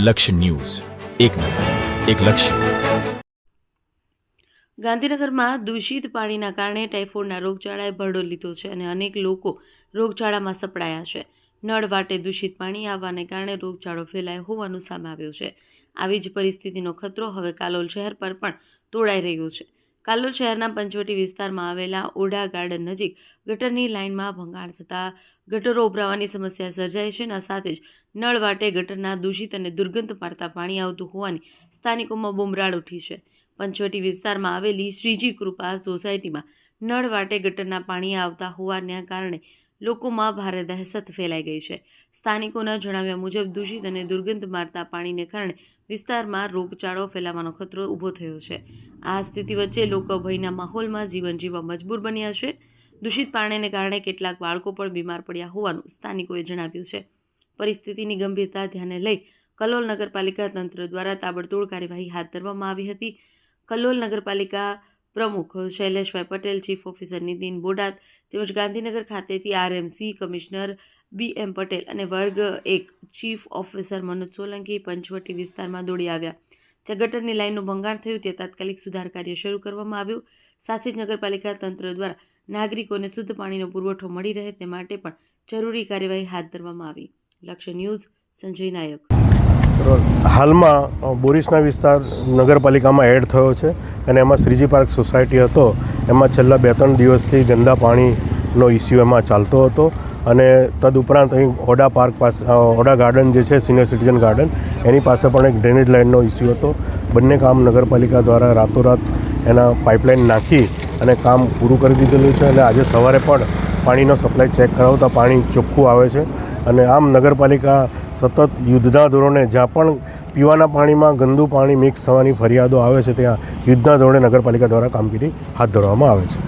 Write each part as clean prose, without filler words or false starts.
લક્ષ્ય ન્યૂઝ, એક નજર, એક લક્ષ્ય. ગાંધીનગરમાં દૂષિત પાણીના કારણે ટાઇફોઇડના રોગચાળાએ ભરડો લીધો છે અને અનેક લોકો રોગચાળામાં સપડાયા છે. નળ વાટે દૂષિત પાણી આવવાને કારણે રોગચાળો ફેલાયો હોવાનું સામે આવ્યું છે. આવી જ પરિસ્થિતિનો ખતરો હવે કાલોલ શહેર પર પણ તોડાઈ રહ્યો છે. કાલોલ શહેરના પંચવટી વિસ્તારમાં આવેલા ઓઢા ગાર્ડન નજીક ગટરની લાઇનમાં ભંગાણ થતાં ગટરો ઉભરાવાની સમસ્યા સર્જાઈ છે અને સાથે જ નળ વાટે ગટરના દૂષિત અને દુર્ગંધ મારતા પાણી આવતું હોવાની સ્થાનિકોમાં બુમરાળ ઉઠી છે. પંચવટી વિસ્તારમાં આવેલી શ્રીજી કૃપા સોસાયટીમાં નળ વાટે ગટરના પાણી આવતા હોવાના કારણે લોકોમાં ભારે દહેશત ફેલાઈ ગઈ છે. સ્થાનિકોના જણાવ્યા મુજબ દૂષિત અને દુર્ગંધ મારતા પાણીને કારણે વિસ્તારમાં રોગચાળો ફેલાવાનો ખતરો ઊભો થયો છે. આ સ્થિતિ વચ્ચે લોકો ભયના માહોલમાં જીવન જીવવા મજબૂર બન્યા છે. દૂષિત પાણીને કારણે કેટલાક બાળકો પણ બીમાર પડ્યા હોવાનું સ્થાનિકોએ જણાવ્યું છે. પરિસ્થિતિની ગંભીરતા ધ્યાને લઈ કલોલ નગરપાલિકા તંત્ર દ્વારા તાબડતોડ કાર્યવાહી હાથ ધરવામાં આવી હતી. કલોલ નગરપાલિકા પ્રમુખ શૈલેષભાઈ પટેલ, ચીફ ઓફિસર નીતિન બોડાત તેમજ ગાંધીનગર ખાતેથી RMC કમિશનર BM પટેલ અને વર્ગ 1 ચીફ ઓફિસર મનોજ સોલંકી પંચવટી વિસ્તારમાં દોડી આવ્યા. જ્યાં ગટરની લાઇનનું ભંગાણ થયું ત્યાં તાત્કાલિક સુધાર કાર્ય શરૂ કરવામાં આવ્યું. સાથે જ નગરપાલિકા તંત્ર દ્વારા નાગરિકોને શુદ્ધ પાણીનો પુરવઠો મળી રહે તે માટે પણ જરૂરી કાર્યવાહી હાથ ધરવામાં આવી. લક્ષ્ય ન્યૂઝ, સંજય નાયક. હાલમાં બોરીસના વિસ્તાર નગરપાલિકામાં એડ થયો છે અને એમાં શ્રીજી પાર્ક સોસાયટી હતો. એમાં છેલ્લા 2-3 દિવસથી ગંદા પાણીનો ઇસ્યુ એમાં ચાલતો હતો અને તદુપરાંત અહીં ઓડા પાર્ક પાસે ઓડા ગાર્ડન જે છે સિનિયર સિટીઝન ગાર્ડન એની પાસે પણ એક ડ્રેનેજ લાઇનનો ઇસ્યુ હતો. બંને કામ નગરપાલિકા દ્વારા રાતોરાત એના પાઇપલાઇન નાખી અને કામ પૂરું કરી દીધેલું છે અને આજે સવારે પણ પાણીનો સપ્લાય ચેક કરાવતા પાણી ચોખ્ખું આવે છે અને આમ નગરપાલિકા સતત યુદ્ધના ધોરણે જ્યાં પણ પીવાના પાણીમાં ગંદુ પાણી મિક્સ થવાની ફરિયાદો આવે છે ત્યાં યુદ્ધના ધોરણે નગરપાલિકા દ્વારા કામગીરી હાથ ધરવામાં આવે છે.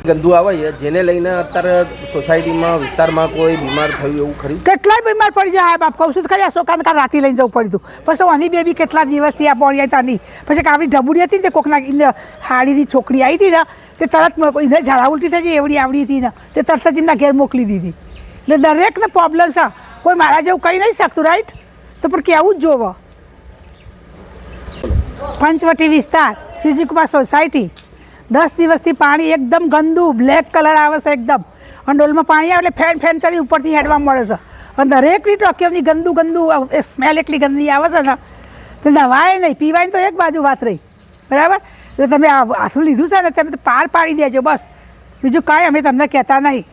ગંદુ આવે છે જેને લઈને અત્યારે સોસાયટીમાં વિસ્તારમાં કોઈ બીમાર થયું એવું ખરી? કેટલાય બીમાર પડી જાય બાપ, કહું છું ખરી. આ છોકરાને કાલ રાતે લઈને જવું પડ્યું હતું. પછી આની બેબી કેટલા દિવસથી આ પોણી આવી નહીં. પછી કાવડી ઢબુડી હતી ને તે કોકના હાડીની છોકરી આવી હતી ને તે તરત એને ઝાડા ઉલટી થઈ જાય એવડી આવડી હતી ને તે તરત જ એમના ઘેર મોકલી દીધી. એટલે દરેકને પ્રોબ્લેમ છે. કોઈ મારા જેવું કહી નહીં શકતું, રાઈટ? તો પણ કેવું જ જોવો. પંચવટી વિસ્તાર શ્રીજી કૃપા સોસાયટી 10 દિવસથી પાણી એકદમ ગંદુ બ્લેક કલર આવે છે એકદમ. અને ડોલમાં પાણી આવે એટલે ફેન ચડી ઉપરથી હેડવા મળે છે અને દરેકની ટોકીઓની ગંદુ સ્મેલ એટલી ગંદી આવે છે ને તો નવાય નહીં, પીવાય તો એક બાજુ વાત રહી. બરાબર? એટલે તમે આ હાથું લીધું છે ને તમે તો પાર પાડી દેજો બસ. બીજું કાંઈ અમે તમને કહેતા નહીં.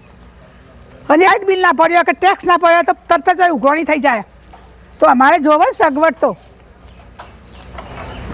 અને લાઇટ બિલ ના પડ્યો કે ટેક્સ ના પડ્યો તો તરત જ ઉઘરાણી થઈ જાય. તો અમારે જોવે સગવડ તો